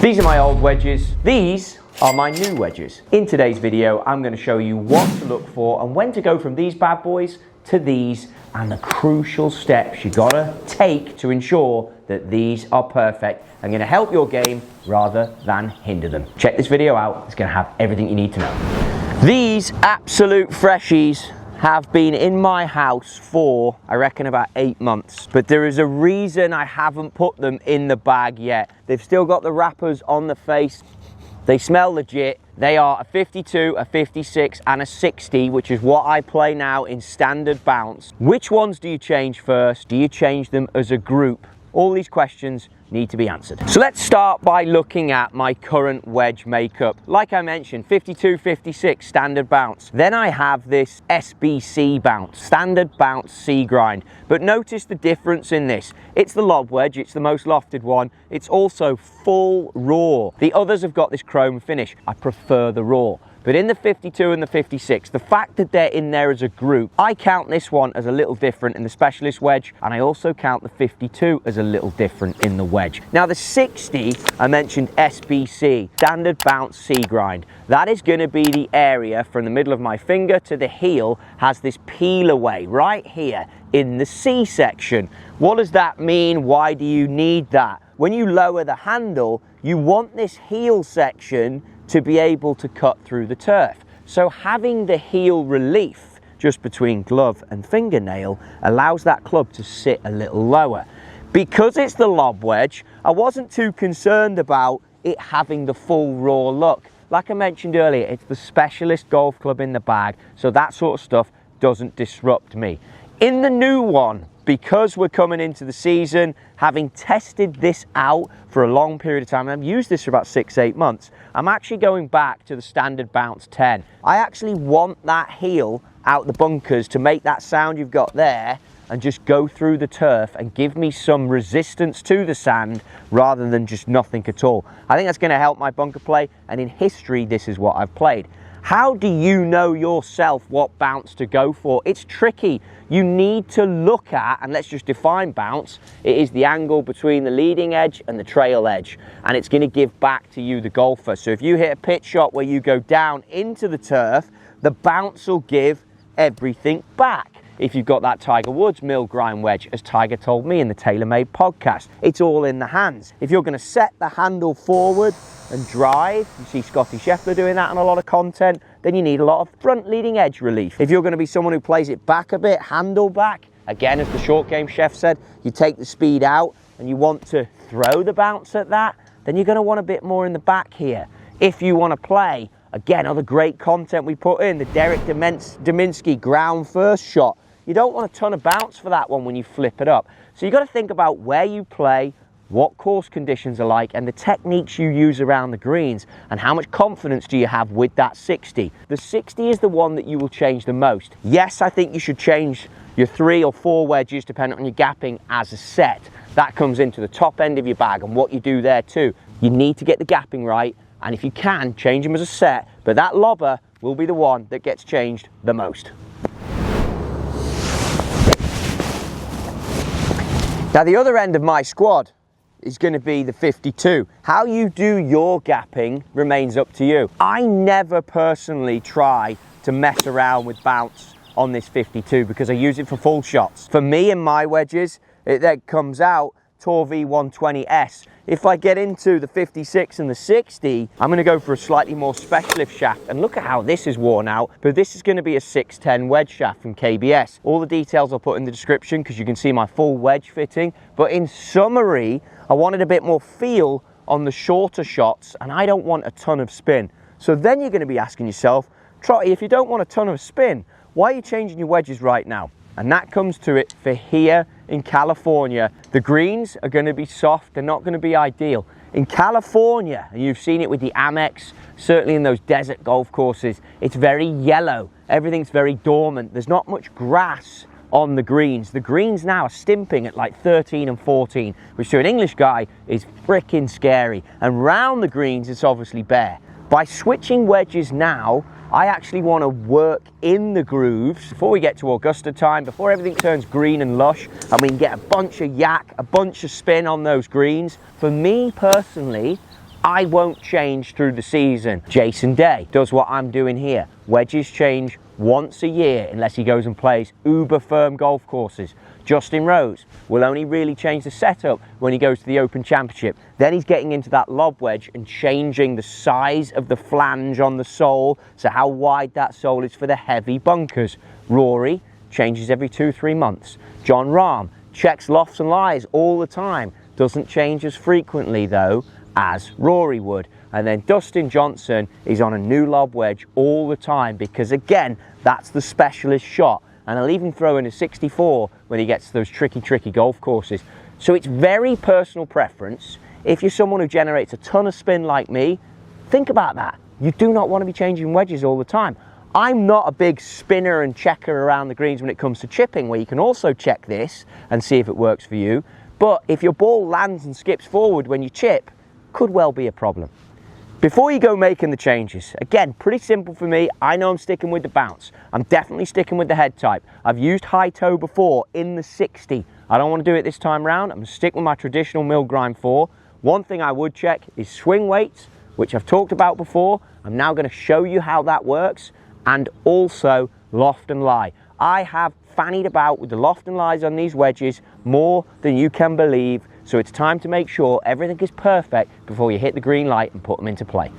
These are my old wedges. These are my new wedges. In today's video, I'm going to show you what to look for and when to go from these bad boys to these and the crucial steps you gotta take to ensure that these are perfect and going to help your game rather than hinder them. Check this video out. It's going to have everything you need to know. These absolute freshies have been in my house for, I reckon, about 8 months. But there is a reason I haven't put them in the bag yet. They've still got the wrappers on the face. They smell legit. They are a 52, a 56 and a 60, which is what I play now in standard bounce. Which ones do you change first? Do you change them as a group? All these questions need to be answered. So let's start by looking at my current wedge makeup. Like I mentioned, 52, 56 standard bounce. Then I have this SBC bounce, standard bounce C grind. But notice the difference in this. It's the lob wedge, it's the most lofted one. It's also full raw. The others have got this chrome finish. I prefer the raw. But in the 52 and the 56, the fact that they're in there as a group, I count this one as a little different in the specialist wedge, and I also count the 52 as a little different in the wedge. Now the 60, I mentioned SBC, standard bounce C grind. That is going to be the area from the middle of my finger to the heel, has this peel away right here in the C section. What does that mean? Why do you need that? When you lower the handle, you want this heel section to be able to cut through the turf. So having the heel relief just between glove and fingernail allows that club to sit a little lower. Because it's the lob wedge, I wasn't too concerned about it having the full raw look. Like I mentioned earlier, it's the specialist golf club in the bag, so that sort of stuff doesn't disrupt me. In the new one, because we're coming into the season, having tested this out for a long period of time, and I've used this for about 6-8 months, I'm actually going back to the standard bounce 10. I actually want that heel out the bunkers to make that sound you've got there and just go through the turf and give me some resistance to the sand rather than just nothing at all. I think that's going to help my bunker play, and in history, this is what I've played. How do you know yourself what bounce to go for? It's tricky. You need to look at, and let's just define bounce, it is the angle between the leading edge and the trail edge, and it's going to give back to you, the golfer. So if you hit a pitch shot where you go down into the turf, the bounce will give everything back. If you've got that Tiger Woods mill grind wedge, as Tiger told me in the TaylorMade podcast, it's all in the hands. If you're going to set the handle forward and drive, you see Scotty Scheffler doing that on a lot of content, then you need a lot of front leading edge relief. If you're going to be someone who plays it back a bit, handle back, again, as the short game chef said, you take the speed out and you want to throw the bounce at that, then you're going to want a bit more in the back here. If you want to play, again, other great content we put in, the Derek Dominski ground first shot, you don't want a ton of bounce for that one when you flip it up. So you've got to think about where you play, what course conditions are like, and the techniques you use around the greens, and how much confidence do you have with that 60. The 60 is the one that you will change the most. Yes, I think you should change your 3 or 4 wedges depending on your gapping as a set. That comes into the top end of your bag, and what you do there too. You need to get the gapping right, and if you can, change them as a set, but that lobber will be the one that gets changed the most. Now the other end of my squad is going to be the 52. How you do your gapping remains up to you. I never personally try to mess around with bounce on this 52 because I use it for full shots. For me and my wedges, it then comes out Tour V 120S. If I get into the 56 and the 60, I'm going to go for a slightly more spec-lift shaft. And look at how this is worn out. But this is going to be a 610 wedge shaft from KBS. All the details I'll put in the description because you can see my full wedge fitting. But in summary, I wanted a bit more feel on the shorter shots, and I don't want a ton of spin. So then you're going to be asking yourself, Trottie, if you don't want a ton of spin, why are you changing your wedges right now? And that comes to it for here in California. The greens are going to be soft, they're not going to be ideal. In California, and you've seen it with the Amex, certainly in those desert golf courses, it's very yellow. Everything's very dormant. There's not much grass on the greens. The greens now are stimping at like 13 and 14, which to an English guy is freaking scary. And round the greens, it's obviously bare. By switching wedges now, I actually want to work in the grooves before we get to Augusta time, before everything turns green and lush, and we can get a bunch of yak, a bunch of spin on those greens. For me personally, I won't change through the season. Jason Day does what I'm doing here. Wedges change once a year unless he goes and plays uber firm golf courses. Justin Rose will only really change the setup when he goes to the Open Championship. Then he's getting into that lob wedge and changing the size of the flange on the sole, so how wide that sole is for the heavy bunkers. Rory changes every 2-3 months. John Rahm checks lofts and lies all the time. Doesn't change as frequently though as Rory would. And then Dustin Johnson is on a new lob wedge all the time because again, that's the specialist shot. And I'll even throw in a 64 when he gets to those tricky golf courses. So it's very personal preference. If you're someone who generates a ton of spin like me, think about that. You do not want to be changing wedges all the time. I'm not a big spinner and checker around the greens when it comes to chipping, where you can also check this and see if it works for you. But if your ball lands and skips forward when you chip, could well be a problem. Before you go making the changes, again, pretty simple for me. I know I'm sticking with the bounce. I'm definitely sticking with the head type. I've used high toe before in the 60. I don't want to do it this time round. I'm going to stick with my traditional mill grind 4. One thing I would check is swing weights, which I've talked about before. I'm now going to show you how that works, and also loft and lie. I have fannied about with the loft and lies on these wedges more than you can believe. So it's time to make sure everything is perfect before you hit the green light and put them into play.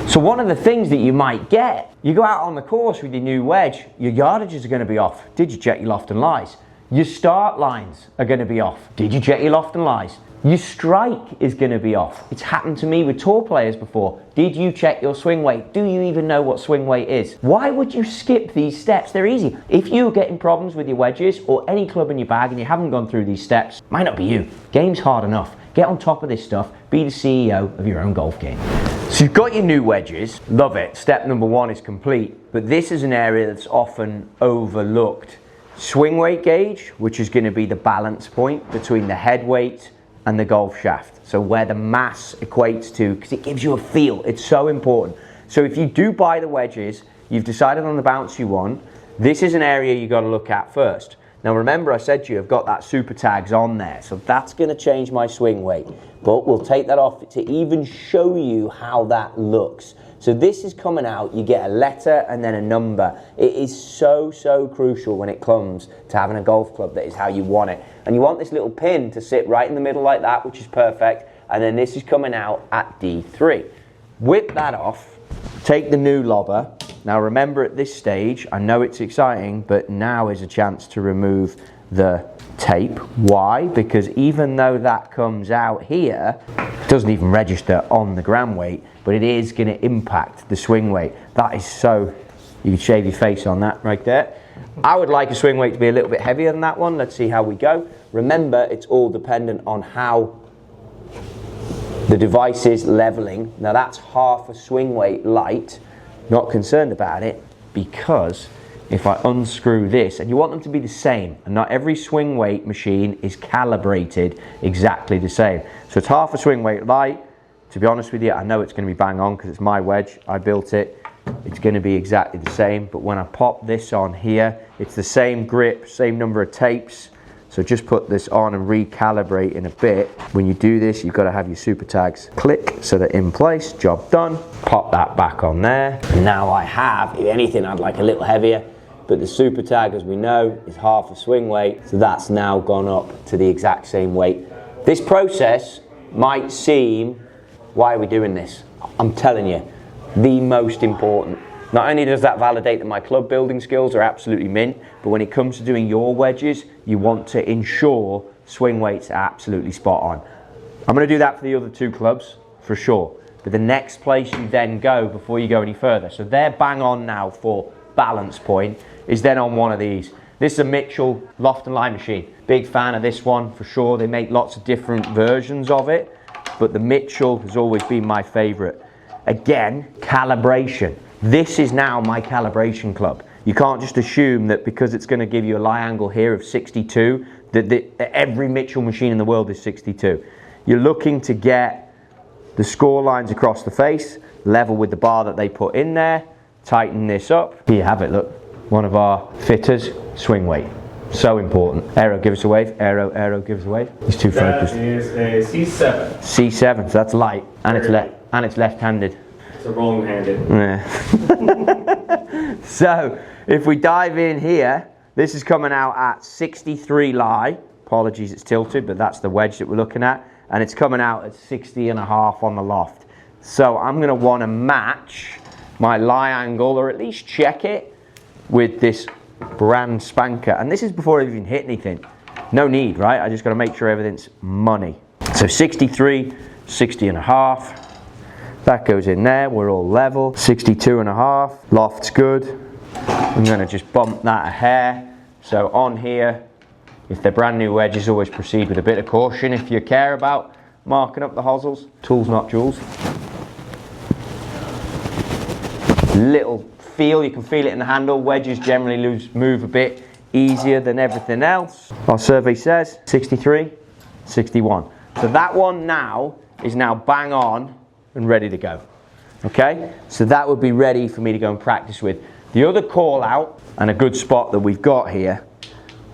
So one of the things that you might get, you go out on the course with your new wedge, your yardages are going to be off. Did you check your loft and lies? Your start lines are going to be off. Did you check your loft and lies? Your strike is going to be off. It's happened to me with tour players before. Did you check your swing weight? Do you even know what swing weight is? Why would you skip these steps? They're easy. If you're getting problems with your wedges or any club in your bag and you haven't gone through these steps, might not be you. Game's hard enough. Get on top of this stuff. Be the CEO of your own golf game. So you've got your new wedges. Love it. Step number 1 is complete. But this is an area that's often overlooked. Swing weight gauge, which is going to be the balance point between the head weight and the golf shaft, so where the mass equates to, because it gives you a feel. It's so important. So if you do buy the wedges, you've decided on the bounce you want, this is an area you got to look at first. Now remember, I said to you, I've got that super tags on there, so that's going to change my swing weight, but we'll take that off to even show you how that looks. So this is coming out, you get a letter and then a number. It is so crucial when it comes to having a golf club that is how you want it. And you want this little pin to sit right in the middle like that, which is perfect. And then this is coming out at D3. Whip that off, take the new lobber. Now remember, at this stage, I know it's exciting, but now is a chance to remove the tape. Why? Because even though that comes out here, it doesn't even register on the gram weight, but it is going to impact the swing weight. That is so, you can shave your face on that right there. I would like a swing weight to be a little bit heavier than that one. Let's see how we go. Remember, it's all dependent on how the device is leveling. Now that's half a swing weight light. Not concerned about it, because if I unscrew this, and you want them to be the same, and not every swing weight machine is calibrated exactly the same. So it's half a swing weight light. To be honest with you, I know it's going to be bang on because it's my wedge. I built it. It's going to be exactly the same. But when I pop this on here, it's the same grip, same number of tapes. So just put this on and recalibrate in a bit. When you do this, you've got to have your super tags click so they're in place. Job done. Pop that back on there. And now I have, if anything, I'd like a little heavier. But the super tag, as we know, is half a swing weight. So that's now gone up to the exact same weight. This process might seem, why are we doing this? I'm telling you, the most important. Not only does that validate that my club building skills are absolutely mint, but when it comes to doing your wedges, you want to ensure swing weights are absolutely spot on. I'm going to do that for the other 2 clubs, for sure. But the next place you then go before you go any further, so they're bang on now for balance point, is then on one of these. This is a Mitchell loft and line machine. Big fan of this one, for sure. They make lots of different versions of it, but the Mitchell has always been my favorite. Again, calibration. This is now my calibration club. You can't just assume that because it's going to give you a lie angle here of 62, that every Mitchell machine in the world is 62. You're looking to get the score lines across the face, level with the bar that they put in there, tighten this up. Here you have it, look. One of our fitters, swing weight. So important. Aero, give us a wave. Aero, give us a wave. He's too focused. That is a C7. C7, so that's light, and it's left-handed. It's a wrong-handed. Yeah. So if we dive in here, this is coming out at 63 lie. Apologies, it's tilted, but that's the wedge that we're looking at, and it's coming out at 60.5 on the loft. So I'm going to want to match my lie angle, or at least check it, with this brand spanker. And this is before I've even hit anything. No need, right? I just got to make sure everything's money. So 63, 60.5. That goes in there. We're all level. 62.5. Loft's good. I'm going to just bump that a hair. So on here, if they're brand new wedges, always proceed with a bit of caution if you care about marking up the hosels. Tools, not jewels. Little feel, you can feel it in the handle. Wedges generally move a bit easier than everything else. Our survey says 63, 61. So that one now is now bang on and ready to go. Okay, so that would be ready for me to go and practice with. The other call out, and a good spot that we've got here,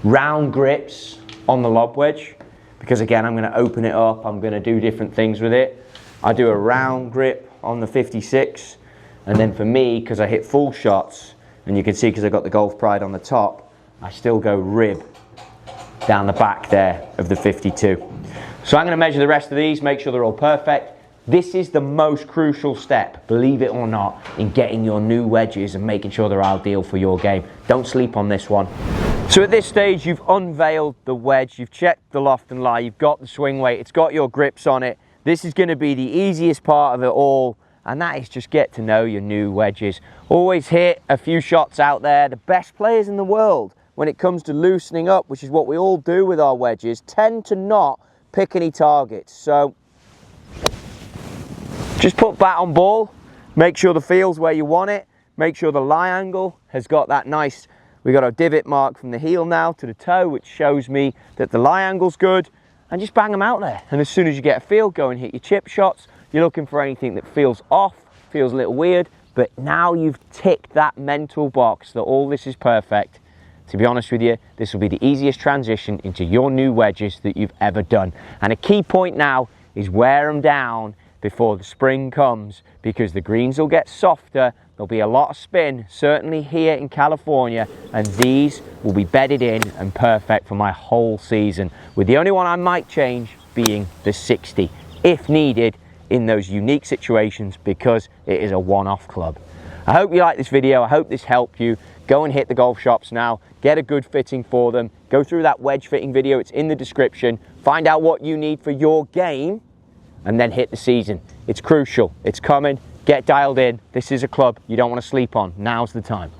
round grips on the lob wedge, because again I'm going to open it up, I'm going to do different things with it. I do a round grip on the 56, and then for me, because I hit full shots, and you can see because I've got the Golf Pride on the top, I still go rib down the back there of the 52. So I'm going to measure the rest of these, make sure they're all perfect. This is the most crucial step, believe it or not, in getting your new wedges and making sure they're ideal for your game. Don't sleep on this one. So at this stage, you've unveiled the wedge, you've checked the loft and lie, you've got the swing weight, it's got your grips on it. This is going to be the easiest part of it all, and that is just get to know your new wedges. Always hit a few shots out there. The best players in the world, when it comes to loosening up, which is what we all do with our wedges, tend to not pick any targets. So just put bat on ball, make sure the feel's where you want it, make sure the lie angle has got that nice, we got a divot mark from the heel now to the toe, which shows me that the lie angle's good, and just bang them out there. And as soon as you get a feel, go and hit your chip shots. You're looking for anything that feels off, feels a little weird, but now you've ticked that mental box that all this is perfect. To be honest with you, this will be the easiest transition into your new wedges that you've ever done. And a key point now is wear them down before the spring comes, because the greens will get softer, there'll be a lot of spin, certainly here in California, and these will be bedded in and perfect for my whole season, with the only one I might change being the 60, if needed in those unique situations, because it is a one-off club. I hope you like this video, I hope this helped you. Go and hit the golf shops now, get a good fitting for them, go through that wedge fitting video, it's in the description, find out what you need for your game, and then hit the season. It's crucial, it's coming, get dialed in. This is a club you don't want to sleep on. Now's the time.